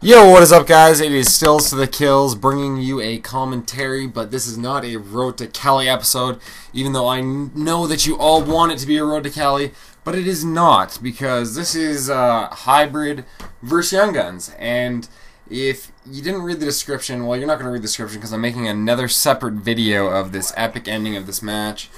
Yo, what is up, guys? It is Stills to the Kills, bringing you a commentary, but this is not a Road to Cali episode, even though I know that you all want it to be a Road to Cali, but it is not, because this is Hybrid versus Young Guns, and if you didn't read the description, well, you're not going to read the description, because I'm making another separate video of this epic ending of this match,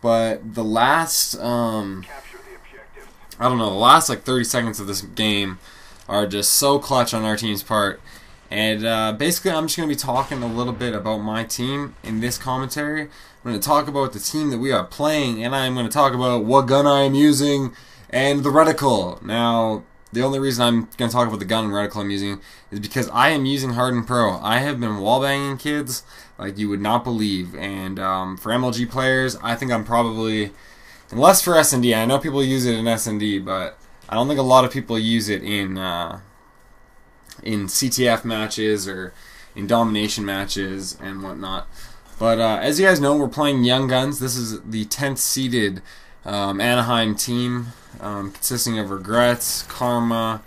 but the last, I don't know, the last like 30 seconds of this game are just so clutch on our team's part. And basically I'm just going to be talking a little bit about my team in this commentary. I'm going to talk about the team that we are playing, and I'm going to talk about what gun I am using and the reticle. Now, the only reason I'm going to talk about the gun and reticle I'm using is because I am using Hardened Pro. I have been wallbanging kids like you would not believe, and for MLG players, I think I'm probably, unless for S&D, I know people use it in S&D, but I don't think a lot of people use it in CTF matches or in domination matches and whatnot. But as you guys know, we're playing Young Guns. This is the 10th seeded Anaheim team, consisting of Regrets, Karma,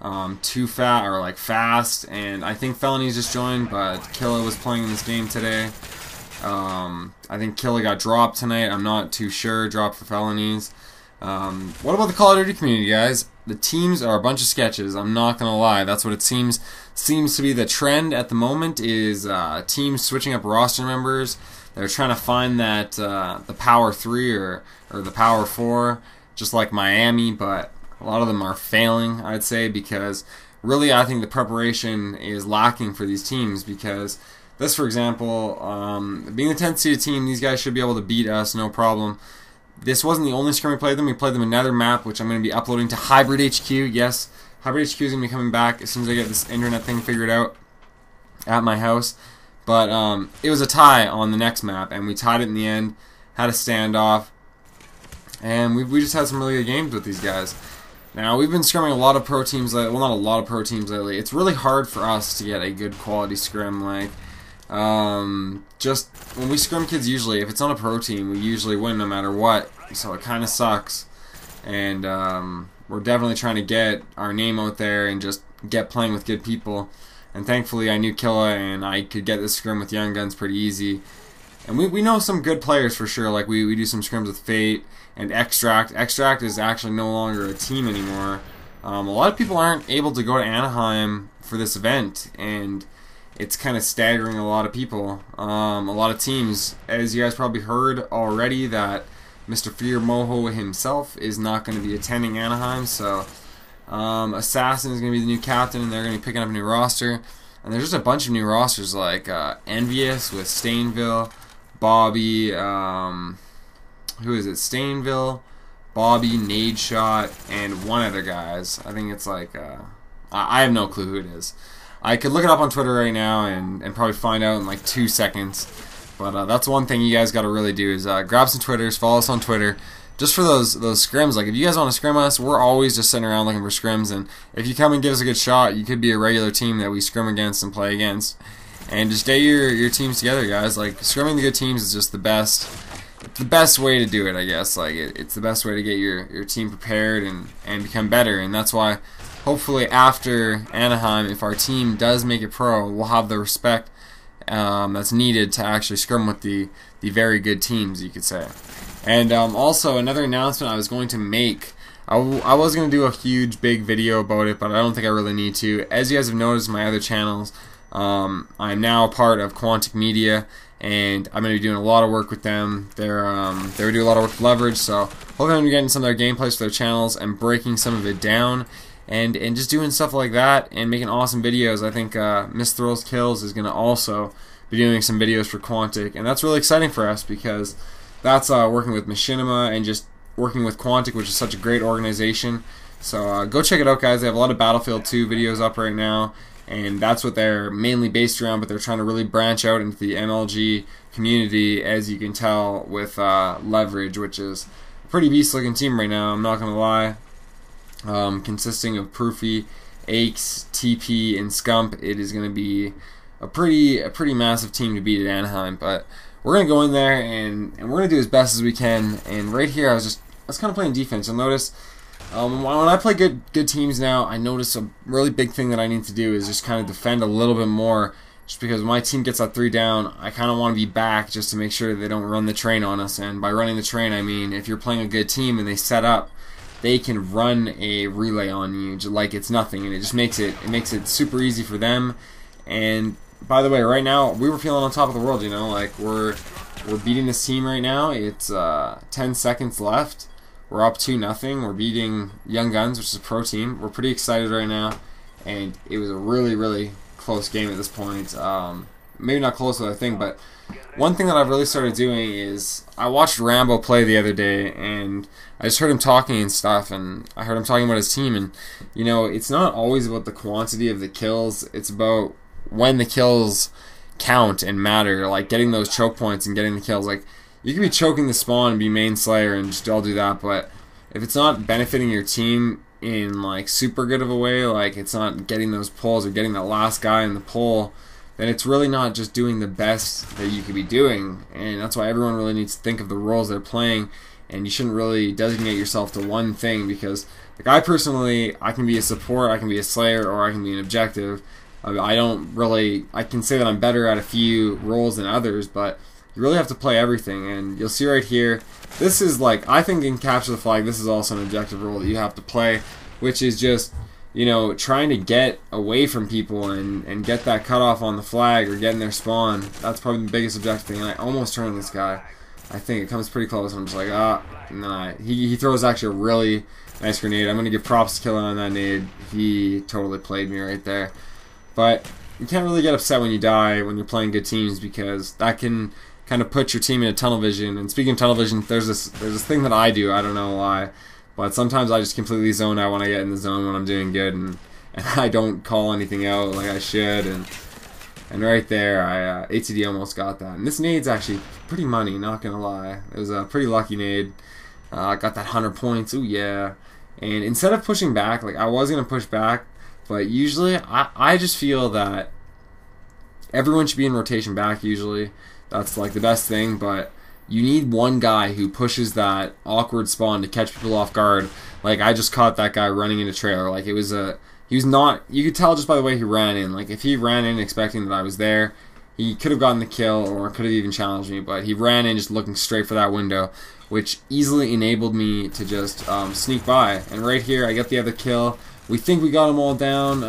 Fast, and I think Felonies just joined, but Killa was playing in this game today. I think Killa got dropped tonight. I'm not too sure. Dropped for Felonies. What about the Call of Duty community, guys? The teams are a bunch of sketches. I'm not gonna lie. That's what it seems to be the trend at the moment. Is teams switching up roster members. They're trying to find that the Power 3 or the Power 4, just like Miami. But a lot of them are failing, I'd say, because really I think the preparation is lacking for these teams. Because this, for example, being the 10th seeded team, these guys should be able to beat us, no problem. This wasn't the only scrim we played them. We played them another map, which I'm going to be uploading to Hybrid HQ. Yes, Hybrid HQ is going to be coming back as soon as I get this internet thing figured out at my house. But it was a tie on the next map, and we tied it in the end, had a standoff, and we just had some really good games with these guys. Now, we've been scrimming a lot of pro teams lately. Well, not a lot of pro teams lately. It's really hard for us to get a good quality scrim. Like, just when we scrim kids, usually if it's on a pro team, we usually win no matter what, so it kind of sucks. And we're definitely trying to get our name out there and just get playing with good people. And thankfully I knew Killa and I could get this scrim with Young Guns pretty easy. And we know some good players for sure. Like we do some scrims with Fate and Extract. Extract is actually no longer a team anymore. A lot of people aren't able to go to Anaheim for this event, and it's kind of staggering a lot of people. A lot of teams, as you guys probably heard already, that Mr. Fear Moho himself is not going to be attending Anaheim, so Assassin is going to be the new captain, and they're going to be picking up a new roster. And there's just a bunch of new rosters, like Envious with Stainville, Bobby, who is it? Stainville, Bobby, Nade Shot, and one other guys. I think it's like, I have no clue who it is. I could look it up on Twitter right now and probably find out in like 2 seconds. But that's one thing you guys got to really do is grab some Twitters, follow us on Twitter, just for those scrims. Like if you guys want to scrim us, we're always just sitting around looking for scrims. And if you come and give us a good shot, you could be a regular team that we scrim against and play against. And just get your teams together, guys. Like scrimming the good teams is just the best way to do it, I guess. Like it's the best way to get your team prepared and become better. And that's why, hopefully after Anaheim, if our team does make it pro, we'll have the respect that's needed to actually scrim with the very good teams, you could say. And also, another announcement I was going to make. I was going to do a huge, big video about it, but I don't think I really need to. As you guys have noticed in my other channels, I'm now a part of Quantic Media, and I'm going to be doing a lot of work with them. They do a lot of work with Leverage, so hopefully I'm going to be getting some of their gameplays for their channels and breaking some of it down. And just doing stuff like that and making awesome videos. I think Miss Thrills Kills is going to also be doing some videos for Quantic, and that's really exciting for us because that's working with Machinima and just working with Quantic, which is such a great organization. So go check it out, guys. They have a lot of Battlefield 2 videos up right now, and that's what they're mainly based around, but they're trying to really branch out into the MLG community, as you can tell with Leverage, which is a pretty beast-looking team right now, I'm not going to lie. Consisting of Proofy, Aches, TP, and Scump. It is going to be a pretty massive team to beat at Anaheim. But we're going to go in there and we're going to do as best as we can. And right here, I was kind of playing defense. You'll notice When I play good teams now, I notice a really big thing that I need to do is just kind of defend a little bit more. Just because when my team gets that 3 down, I kind of want to be back just to make sure they don't run the train on us. And by running the train, I mean if you're playing a good team and they set up, they can run a relay on you just like it's nothing, and it just makes it super easy for them. And by the way, right now we were feeling on top of the world. You know, like we're beating this team right now. It's 10 seconds left. We're up 2-0. We're beating Young Guns, which is a pro team. We're pretty excited right now, and it was a really close game at this point. Maybe not close with I think, but one thing that I've really started doing is I watched Rambo play the other day, and I just heard him talking and stuff, and I heard him talking about his team, and you know, it's not always about the quantity of the kills, it's about when the kills count and matter, like getting those choke points and getting the kills. Like, you can be choking the spawn and be main slayer and just all do that, but if it's not benefiting your team in like super good of a way, like it's not getting those pulls or getting that last guy in the pull, then it's really not just doing the best that you could be doing. And that's why everyone really needs to think of the roles they're playing, and you shouldn't really designate yourself to one thing, because like I personally, I can be a support, I can be a slayer, or I can be an objective. I can say that I'm better at a few roles than others, but you really have to play everything. And you'll see right here, this is like, I think in Capture the Flag, this is also an objective role that you have to play, which is just, you know, trying to get away from people and get that cutoff on the flag or get in their spawn. That's probably the biggest objective thing. And I almost turned this guy. I think it comes pretty close. I'm just like, nah. He throws actually a really nice grenade. I'm going to give props to Killer on that nade. He totally played me right there. But you can't really get upset when you die when you're playing good teams, because that can kind of put your team into tunnel vision. And speaking of tunnel vision, there's this thing that I do. I don't know why, but sometimes I just completely zone out when I get in the zone when I'm doing good, and I don't call anything out like I should. And right there, I ATD almost got that. And this nade's actually pretty money, not gonna lie. It was a pretty lucky nade. Got that 100 points. Ooh yeah. And instead of pushing back, like I was gonna push back, but usually I just feel that everyone should be in rotation back usually. That's like the best thing, but you need one guy who pushes that awkward spawn to catch people off guard. Like I just caught that guy running into trailer. Like he was not, you could tell just by the way he ran in. Like if he ran in expecting that I was there, he could have gotten the kill or could have even challenged me, but he ran in just looking straight for that window, which easily enabled me to just sneak by. And right here I get the other kill. We think we got them all down.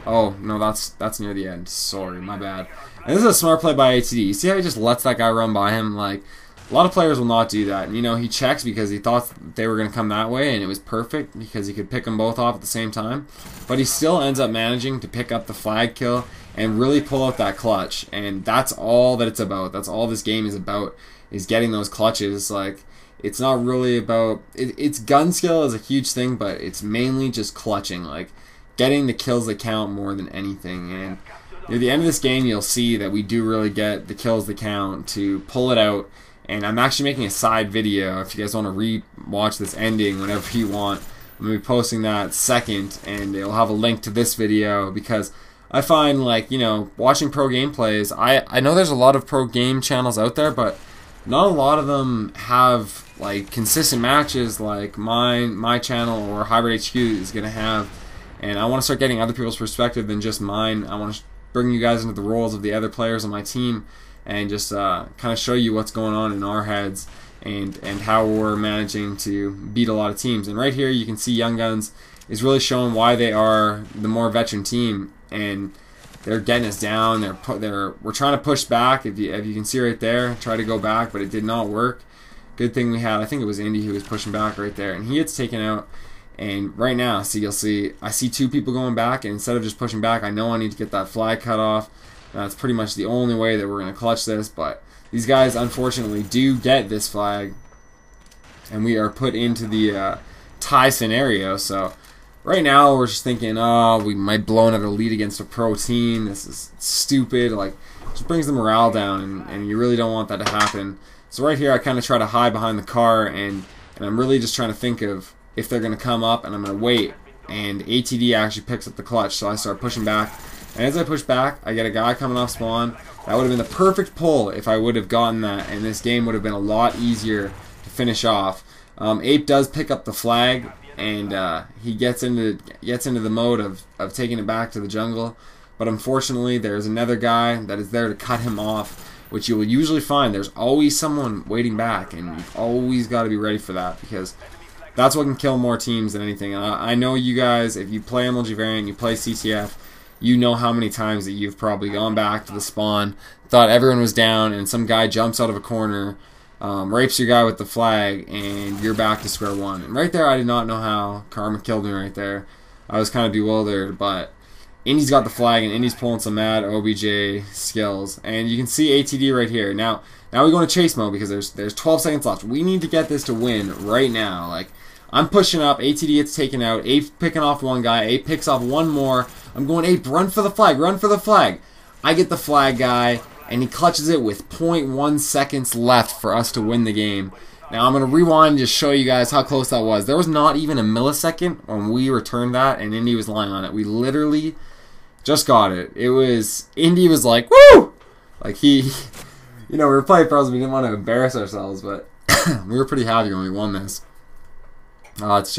Oh no, that's near the end. Sorry, my bad. And this is a smart play by ATD. You see how he just lets that guy run by him? Like, a lot of players will not do that. And, you know, he checks because he thought they were going to come that way, and it was perfect because he could pick them both off at the same time. But he still ends up managing to pick up the flag kill and really pull out that clutch. And that's all that it's about. That's all this game is about, is getting those clutches. Like, it's not really about... It's gun skill is a huge thing, but it's mainly just clutching. Like, getting the kills that count more than anything. And near the end of this game, you'll see that we do really get the kills that count to pull it out. And I'm actually making a side video. If you guys want to re-watch this ending whenever you want, I'm going to be posting that second, and it'll have a link to this video, because I find, like, you know, watching pro gameplays, I know there's a lot of pro game channels out there, but not a lot of them have, like, consistent matches like my channel or Hybrid HQ is going to have. And I want to start getting other people's perspective than just mine. I want to bring you guys into the roles of the other players on my team, and just kind of show you what's going on in our heads and how we're managing to beat a lot of teams. And right here you can see Young Guns is really showing why they are the more veteran team, and they're getting us down. We're trying to push back. If you can see right there, try to go back, but it did not work. Good thing we had, I think it was Indy who was pushing back right there, and he gets taken out. And right now, you'll see I see two people going back, and instead of just pushing back, I know I need to get that flag cut off. That's pretty much the only way that we're going to clutch this, but these guys unfortunately do get this flag, and we are put into the tie scenario. So right now we're just thinking, oh, we might blow another lead against a pro team. This is stupid. Like, just brings the morale down, and you really don't want that to happen. So right here I kind of try to hide behind the car, and I'm really just trying to think of if they're going to come up, and I'm going to wait. And ATD actually picks up the clutch, so I start pushing back. And as I push back, I get a guy coming off spawn. That would have been the perfect pull if I would have gotten that, and this game would have been a lot easier to finish off. Ape does pick up the flag, and he gets into the mode of taking it back to the jungle. But unfortunately, there's another guy that is there to cut him off, which you will usually find. There's always someone waiting back, and you've always got to be ready for that, because that's what can kill more teams than anything. And I know you guys, if you play MLG variant, you play CTF, you know how many times that you've probably gone back to the spawn, thought everyone was down, and some guy jumps out of a corner, rapes your guy with the flag, and you're back to square one. And right there, I did not know how Karma killed me right there. I was kind of bewildered, but Indy's got the flag, and Indy's pulling some mad OBJ skills. And you can see ATD right here. Now we go into chase mode because there's 12 seconds left. We need to get this to win right now. Like, I'm pushing up. ATD gets taken out. Ape picking off one guy. Ape picks off one more. I'm going, Ape, run for the flag. Run for the flag. I get the flag guy, and he clutches it with 0.1 seconds left for us to win the game. Now, I'm going to rewind and just show you guys how close that was. There was not even a millisecond when we returned that, and Indy was lying on it. We literally just got it. Indy was like, woo! Like, we were playing pros, we didn't want to embarrass ourselves, but we were pretty happy when we won this. It's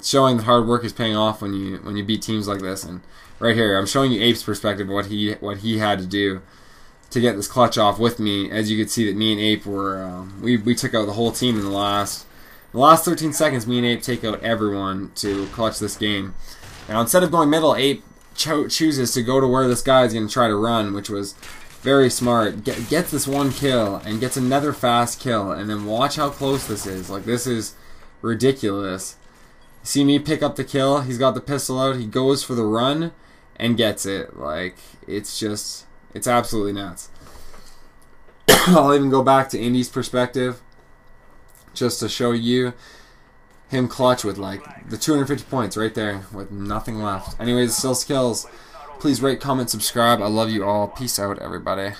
showing that hard work is paying off when you beat teams like this. And right here, I'm showing you Ape's perspective of what he had to do to get this clutch off with me. As you can see, that me and Ape were we took out the whole team in the last 13 seconds. Me and Ape take out everyone to clutch this game. Now, instead of going middle, Ape chooses to go to where this guy is going to try to run, which was very smart. Gets this one kill and gets another fast kill, and then watch how close this is. Like, this is ridiculous. See me pick up the kill. He's got the pistol out. He goes for the run and gets it. Like, it's absolutely nuts. I'll even go back to Indy's perspective just to show you him clutch with like the 250 points right there with nothing left. Anyways, still skills. Please rate, comment, subscribe. I love you all. Peace out, everybody.